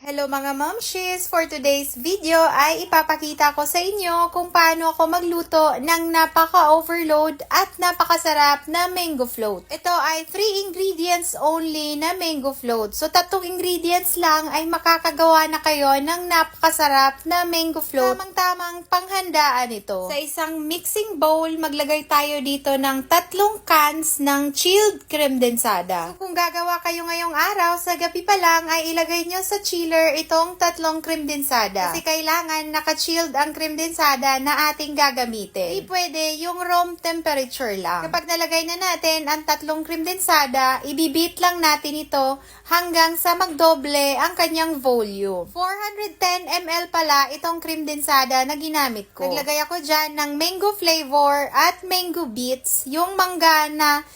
Hello mga momshies! For today's video ay ipapakita ko sa inyo kung paano ako magluto ng napaka-overload at napakasarap na mango float. Ito ay 3 ingredients only na mango float. So 3 ingredients lang ay makakagawa na kayo ng napakasarap na mango float. Tamang-tamang panghandaan ito. Sa isang mixing bowl, maglagay tayo dito ng 3 cans ng chilled creme densada. So kung gagawa kayo ngayong araw, sa gabi pa lang ay ilagay nyo sa chiller itong 3 cream densada. Kasi kailangan naka-chilled ang cream densada na ating gagamitin. Hindi pwede yung room temperature lang. Kapag nalagay na natin ang 3 cream densada, ibibit lang natin ito hanggang sa magdoble ang kanyang volume. 410 ml pala itong cream densada na ginamit ko. Naglagay ako dyan ng mango flavor at mango bits, yung mangga na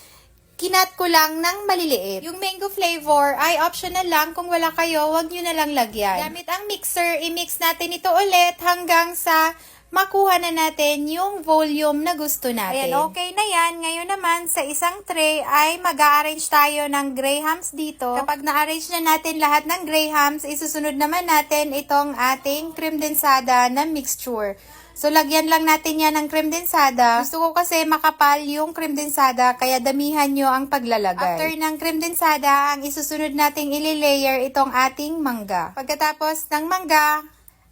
kinat ko lang ng maliliit. Yung mango flavor ay optional lang. Kung wala kayo, wag nyo na lang lagyan. Gamit ang mixer, i-mix natin ito ulit hanggang sa makuha na natin yung volume na gusto natin. Ayan, okay na yan. Ngayon naman, sa isang tray ay mag-a-arrange tayo ng grahams dito. Kapag na-arrange na natin lahat ng grahams, isusunod naman natin itong ating cream densada na mixture. So, lagyan lang natin yan ng cream densada. Gusto ko kasi makapal yung cream densada, kaya damihan nyo ang paglalagay. After ng cream densada, ang isusunod nating ililayer itong ating mangga. Pagkatapos ng mangga,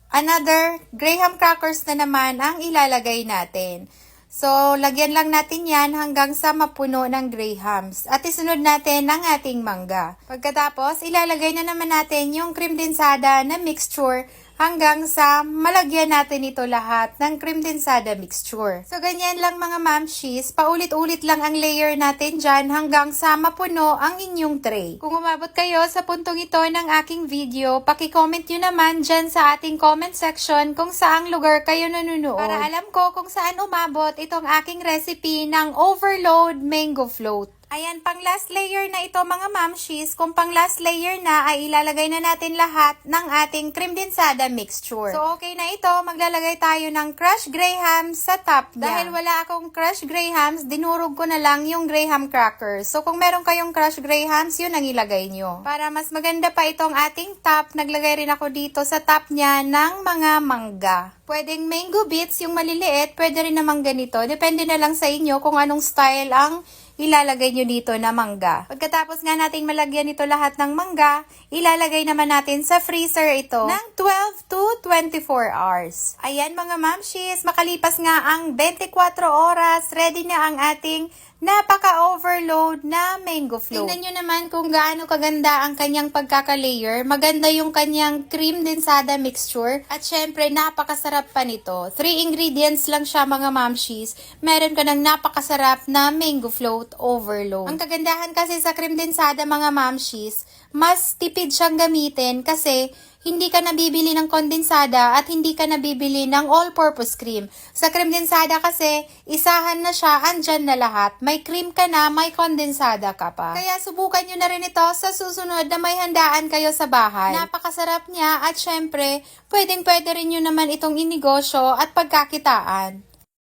another graham crackers na naman ang ilalagay natin. So, lagyan lang natin yan hanggang sa mapuno ng grahams. At isunod natin ang ating mangga. Pagkatapos, ilalagay na naman natin yung cream densada na mixture hanggang sa malagyan natin ito lahat ng cream densada mixture. So, ganyan lang mga mamshies. Paulit-ulit lang ang layer natin dyan hanggang sa mapuno ang inyong tray. Kung umabot kayo sa puntong ito ng aking video, paki-comment nyo naman dyan sa ating comment section kung saang lugar kayo nanonood. Para alam ko kung saan umabot itong aking recipe ng overload mango float. Ayan, pang last layer na ito mga mamshies. Kung pang last layer na, ay ilalagay na natin lahat ng ating cream densada mixture. So, okay na ito. Maglalagay tayo ng crushed grahams sa top niya. Dahil wala akong crushed grahams, dinurog ko na lang yung graham crackers. So, kung meron kayong crushed grahams, yun ang ilagay nyo. Para mas maganda pa itong ating top, naglagay rin ako dito sa top niya ng mga mangga. Pwedeng mango bits, yung maliliit. Pwede rin namang ganito. Depende na lang sa inyo kung anong style ang ilalagay nyo dito na mangga. Pagkatapos nga nating malagyan ito lahat ng mangga, ilalagay naman natin sa freezer ito ng 12 to 24 hours. Ayan mga mamshies, makalipas nga ang 24 oras, ready na ang ating napaka-overload na mango float. Tingnan nyo naman kung gaano kaganda ang kanyang pagkaka-layer. Maganda yung kanyang cream densada mixture. At syempre, napakasarap pa nito. 3 ingredients lang siya mga mamshies. Meron ka ng napakasarap na mango float overload. Ang kagandahan kasi sa cream densada mga mamshies, mas tipid siyang gamitin kasi hindi ka nabibili ng kondensada at hindi ka nabibili ng all-purpose cream. Sa cream densada kasi, isahan na siya, andyan na lahat. May cream ka na, may kondensada ka pa. Kaya subukan nyo na rin ito sa susunod na may handaan kayo sa bahay. Napakasarap niya at syempre, pwedeng-pwede rin nyo naman itong inegosyo at pagkakitaan.